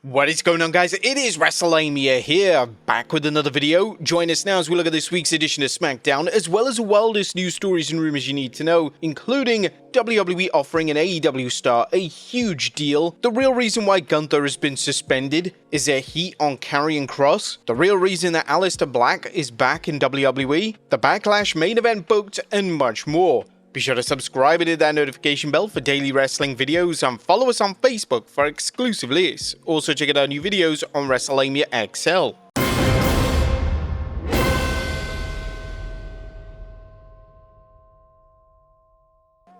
What is going on, guys? It is Wrestlelamia here, back with another video. Join us now as we look at this week's edition of Smackdown, as well as the wildest news stories and rumors you need to know, including WWE offering an AEW star a huge deal, the real reason why Gunther has been suspended, is there heat on Carrie and Kross, the real reason that Alistair Black is back in WWE, the Backlash main event booked, and much more. Be sure to subscribe and hit that notification bell for daily wrestling videos, and follow us on Facebook for exclusive lists. Also check out our new videos on Wrestlelamia XL.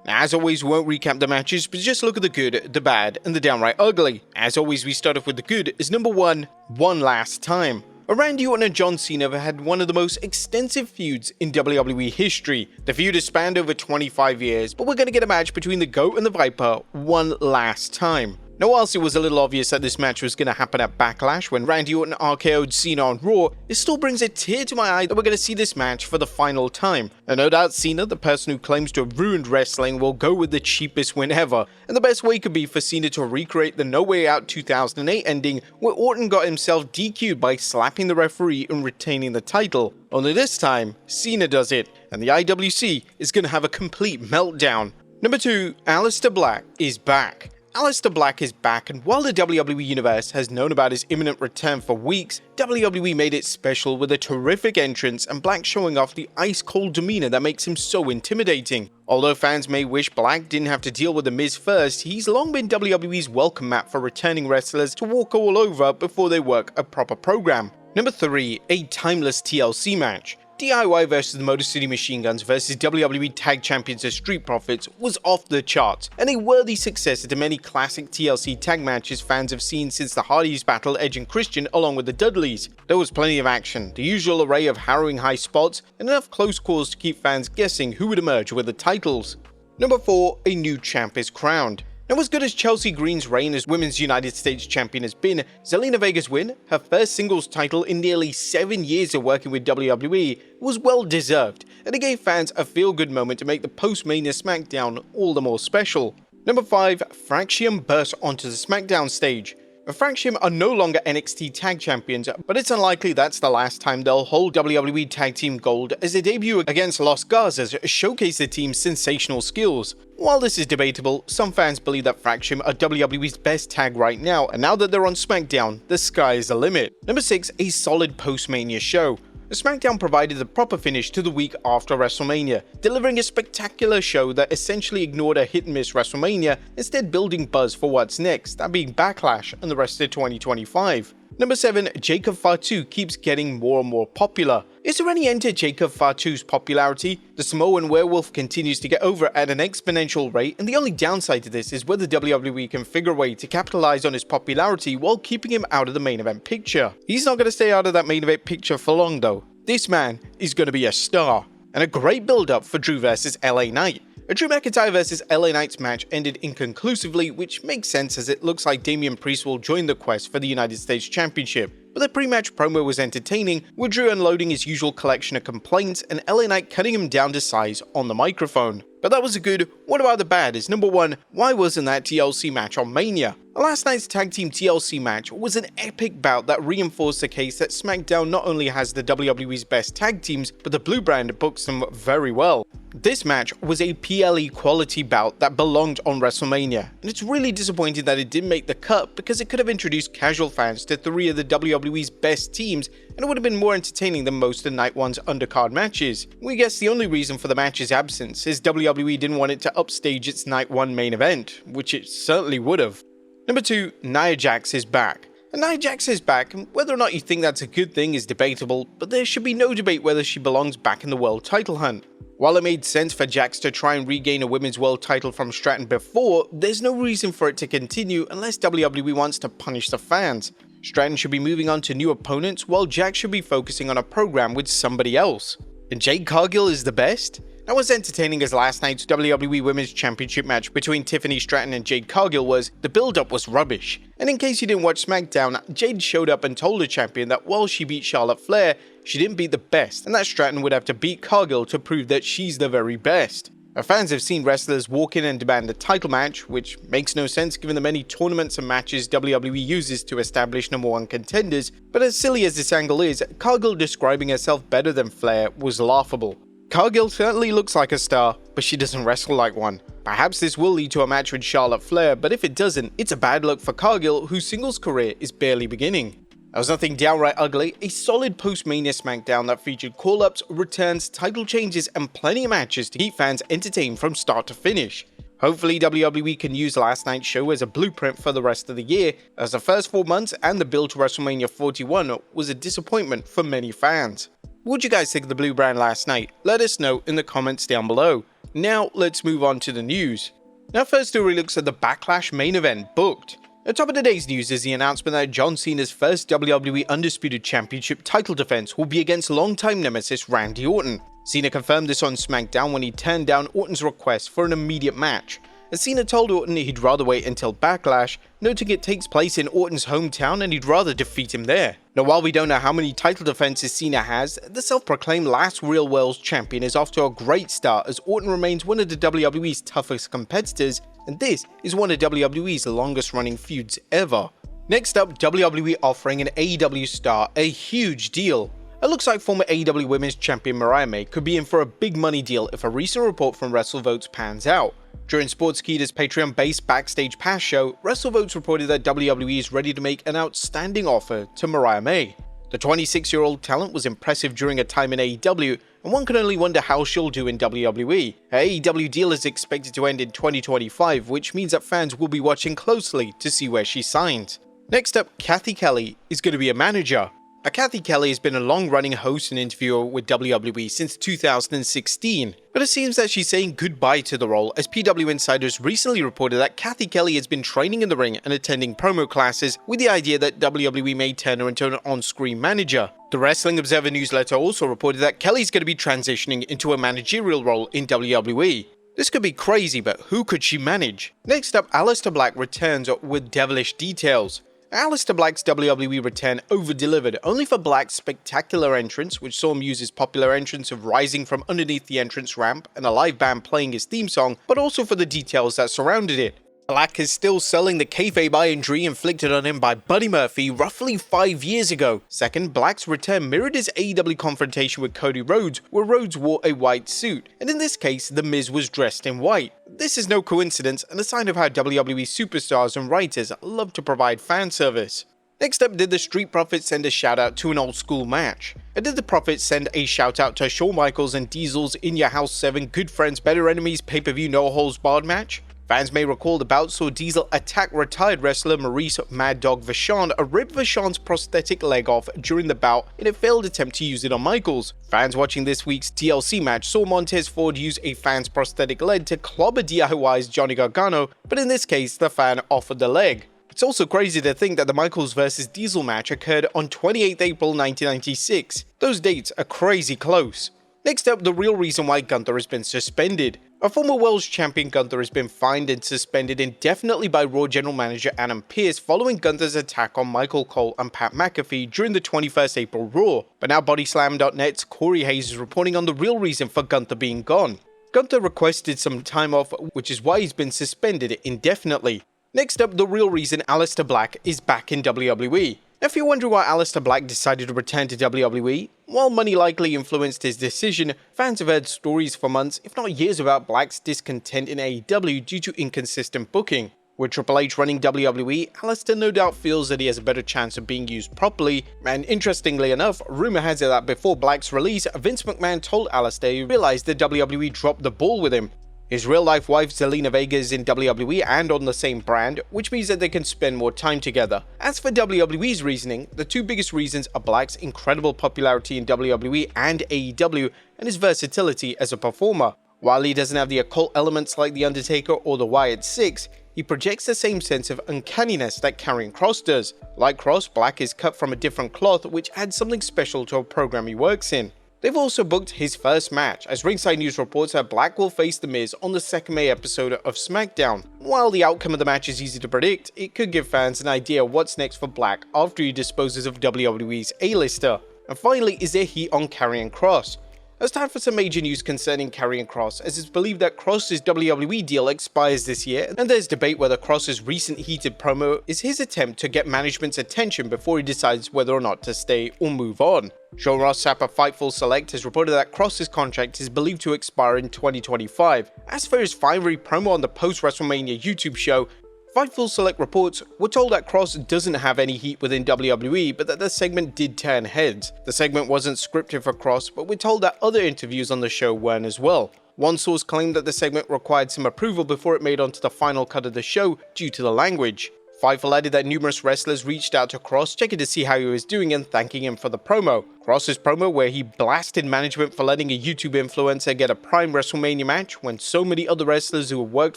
As always, we won't recap the matches, but just look at the good, the bad, and the downright ugly. As always, we start off with the good as number 1, One Last Time. Randy Orton and John Cena have had one of the most extensive feuds in WWE history. The feud has spanned over 25 years, but we're going to get a match between the GOAT and the Viper one last time. Now, whilst it was a little obvious that this match was going to happen at Backlash when Randy Orton RKO'd Cena on Raw, it still brings a tear to my eye that we're going to see this match for the final time. And no doubt Cena, the person who claims to have ruined wrestling, will go with the cheapest win ever. And the best way could be for Cena to recreate the No Way Out 2008 ending, where Orton got himself DQ'd by slapping the referee and retaining the title. Only this time, Cena does it, and the IWC is going to have a complete meltdown. Number 2, Alistair Black is back. Alistair Black is back, and while the WWE Universe has known about his imminent return for weeks, WWE made it special with a terrific entrance and Black showing off the ice-cold demeanor that makes him so intimidating. Although fans may wish Black didn't have to deal with The Miz first, he's long been WWE's welcome mat for returning wrestlers to walk all over before they work a proper program. Number 3, a timeless TLC match. DIY vs. the Motor City Machine Guns vs. WWE Tag Champions the Street Profits was off the charts, and a worthy successor to many classic TLC tag matches fans have seen since the Hardys battled Edge and Christian along with the Dudleys. There was plenty of action, the usual array of harrowing high spots, and enough close calls to keep fans guessing who would emerge with the titles. Number 4, a new champ is crowned. Now, as good as Chelsea Green's reign as Women's United States Champion has been, Zelina Vega's win, her first singles title in nearly 7 years of working with WWE, was well deserved, and it gave fans a feel-good moment to make the post-Mania SmackDown all the more special. Number 5, Fraxium burst onto the SmackDown stage. Fraxium are no longer NXT Tag Champions, but it's unlikely that's the last time they'll hold WWE Tag Team Gold, as their debut against Los Garzas showcased the team's sensational skills. While this is debatable, some fans believe that Fraxium are WWE's best tag right now, and now that they're on SmackDown, the sky is the limit. Number 6, a solid post-Mania show. SmackDown provided the proper finish to the week after WrestleMania, delivering a spectacular show that essentially ignored a hit-and-miss WrestleMania, instead building buzz for what's next, that being Backlash and the rest of 2025. Number 7, Jacob Fatu keeps getting more and more popular. Is there any end to Jacob Fatu's popularity? The Samoan werewolf continues to get over at an exponential rate, and the only downside to this is whether WWE can figure a way to capitalize on his popularity while keeping him out of the main event picture. He's not going to stay out of that main event picture for long though. This man is going to be a star. And a great build-up for Drew vs. LA Knight. A Drew McIntyre vs. LA Knight's match ended inconclusively, which makes sense as it looks like Damian Priest will join the quest for the United States Championship. But the pre-match promo was entertaining, with Drew unloading his usual collection of complaints and LA Knight cutting him down to size on the microphone. But that was a good. What about the bad? Is number 1, why wasn't that TLC match on Mania? Last night's tag team TLC match was an epic bout that reinforced the case that SmackDown not only has the WWE's best tag teams, but the Blue Brand books them very well. This match was a PLE quality bout that belonged on WrestleMania, and it's really disappointing that it didn't make the cut because it could have introduced casual fans to 3 of the WWE's best teams, and it would have been more entertaining than most of Night 1's undercard matches. We guess the only reason for the match's absence is WWE didn't want it to upstage its Night 1 main event, which it certainly would have. Number 2, Nia Jax is back. And Nia Jax is back, and whether or not you think that's a good thing is debatable, but there should be no debate whether she belongs back in the world title hunt. While it made sense for Jax to try and regain a women's world title from Stratton before, there's no reason for it to continue unless WWE wants to punish the fans. Stratton should be moving on to new opponents, while Jax should be focusing on a program with somebody else. And Jade Cargill is the best? Now, as entertaining as last night's WWE Women's Championship match between Tiffany Stratton and Jade Cargill was, the build-up was rubbish. And in case you didn't watch SmackDown, Jade showed up and told the champion that while she beat Charlotte Flair, she didn't beat the best, and that Stratton would have to beat Cargill to prove that she's the very best. Our fans have seen wrestlers walk in and demand a title match, which makes no sense given the many tournaments and matches WWE uses to establish #1 contenders, but as silly as this angle is, Cargill describing herself better than Flair was laughable. Cargill certainly looks like a star, but she doesn't wrestle like one. Perhaps this will lead to a match with Charlotte Flair, but if it doesn't, it's a bad look for Cargill, whose singles career is barely beginning. There was nothing downright ugly, a solid post-Mania Smackdown that featured call-ups, returns, title changes, and plenty of matches to keep fans entertained from start to finish. Hopefully WWE can use last night's show as a blueprint for the rest of the year, as the first 4 months and the build to WrestleMania 41 was a disappointment for many fans. What did you guys think of the blue brand last night? Let us know in the comments down below. Now let's move on to the news. Now first story looks at the Backlash main event booked. At top of today's news is the announcement that John Cena's first WWE Undisputed Championship title defense will be against longtime nemesis Randy Orton. Cena confirmed this on Smackdown when he turned down Orton's request for an immediate match, as Cena told Orton he'd rather wait until Backlash, noting it takes place in Orton's hometown and he'd rather defeat him there. Now while we don't know how many title defenses Cena has, the self-proclaimed last real world champion is off to a great start as Orton remains one of the WWE's toughest competitors, and this is one of WWE's longest running feuds ever. Next up, WWE offering an AEW star a huge deal. It looks like former AEW Women's Champion Mariah May could be in for a big money deal if a recent report from WrestleVotes pans out. During Sportskeeda's Patreon-based Backstage Pass show, WrestleVotes reported that WWE is ready to make an outstanding offer to Mariah May. The 26-year-old talent was impressive during a time in AEW, and one can only wonder how she'll do in WWE. Her AEW deal is expected to end in 2025, which means that fans will be watching closely to see where she signs. Next up, Cathy Kelley is going to be a manager. Now, Cathy Kelley has been a long-running host and interviewer with WWE since 2016, but it seems that she's saying goodbye to the role, as PW Insiders recently reported that Cathy Kelley has been training in the ring and attending promo classes with the idea that WWE may turn her into an on-screen manager. The Wrestling Observer newsletter also reported that Kelley's going to be transitioning into a managerial role in WWE. This could be crazy, but who could she manage? Next up, Alistair Black returns with devilish details. Alistair Black's WWE return over-delivered, only for Black's spectacular entrance, which saw him use his popular entrance of rising from underneath the entrance ramp and a live band playing his theme song, but also for the details that surrounded it. Black is still selling the kayfabe eye injury inflicted on him by Buddy Murphy roughly 5 years ago. Second, Black's return mirrored his AEW confrontation with Cody Rhodes, where Rhodes wore a white suit, and in this case, The Miz was dressed in white. This is no coincidence and a sign of how WWE superstars and writers love to provide fan service. Next up, did the Street Profits send a shout out to an old school match? And did the Profits send a shout out to Shawn Michaels and Diesel's In Your House 7 Good Friends Better Enemies pay-per-view no holds barred match? Fans may recall the bout saw Diesel attack retired wrestler Maurice Mad Dog Vachon, rip Vachon's prosthetic leg off during the bout in a failed attempt to use it on Michaels. Fans watching this week's TLC match saw Montez Ford use a fan's prosthetic leg to clobber DIY's Johnny Gargano, but in this case the fan offered the leg. It's also crazy to think that the Michaels vs Diesel match occurred on 28th April 1996. Those dates are crazy close. Next up, the real reason why Gunther has been suspended. A former World Champion Gunther has been fined and suspended indefinitely by Raw General Manager Adam Pearce following Gunther's attack on Michael Cole and Pat McAfee during the 21st April Raw. But now Bodyslam.net's Corey Hayes is reporting on the real reason for Gunther being gone. Gunther requested some time off, which is why he's been suspended indefinitely. Next up, the real reason Alistair Black is back in WWE. If you're wondering why Alistair Black decided to return to WWE, while money likely influenced his decision, fans have heard stories for months, if not years, about Black's discontent in AEW due to inconsistent booking. With Triple H running WWE, Alistair no doubt feels that he has a better chance of being used properly, and interestingly enough, rumor has it that before Black's release, Vince McMahon told Alistair he realized that WWE dropped the ball with him. His real-life wife Zelina Vega is in WWE and on the same brand, which means that they can spend more time together. As for WWE's reasoning, the two biggest reasons are Black's incredible popularity in WWE and AEW and his versatility as a performer. While he doesn't have the occult elements like The Undertaker or the Wyatt Six, he projects the same sense of uncanniness that Karrion Kross does. Like Kross, Black is cut from a different cloth, which adds something special to a program he works in. They've also booked his first match, as Ringside News reports that Black will face The Miz on the 2nd May episode of Smackdown. While the outcome of the match is easy to predict, it could give fans an idea of what's next for Black after he disposes of WWE's Aleister. And finally, is there heat on Karrion Kross? It's time for some major news concerning Carrie and Kross, as it's believed that Kross's WWE deal expires this year, and there's debate whether Kross's recent heated promo is his attempt to get management's attention before he decides whether or not to stay or move on. Sean Ross Sapp of Fightful Select has reported that Kross's contract is believed to expire in 2025. As for his fiery promo on the post-WrestleMania YouTube show, Fightful Select reports, we're told that Kross doesn't have any heat within WWE, but that the segment did turn heads. The segment wasn't scripted for Kross, but we're told that other interviews on the show weren't as well. One source claimed that the segment required some approval before it made onto the final cut of the show due to the language. Fightful added that numerous wrestlers reached out to Kross, checking to see how he was doing and thanking him for the promo. Kross's promo, where he blasted management for letting a YouTube influencer get a prime WrestleMania match when so many other wrestlers who have worked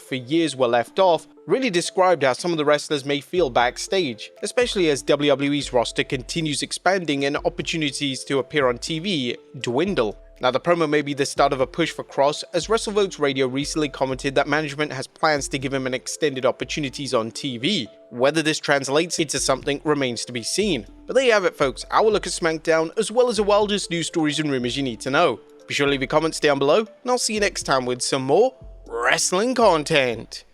for years were left off, really described how some of the wrestlers may feel backstage, especially as WWE's roster continues expanding and opportunities to appear on TV dwindle. Now, the promo may be the start of a push for Kross, as WrestleVotes Radio recently commented that management has plans to give him an extended opportunities on TV. Whether this translates into something remains to be seen. But there you have it, folks, our look at Smackdown, as well as the wildest news stories and rumors you need to know. Be sure to leave your comments down below, and I'll see you next time with some more wrestling content.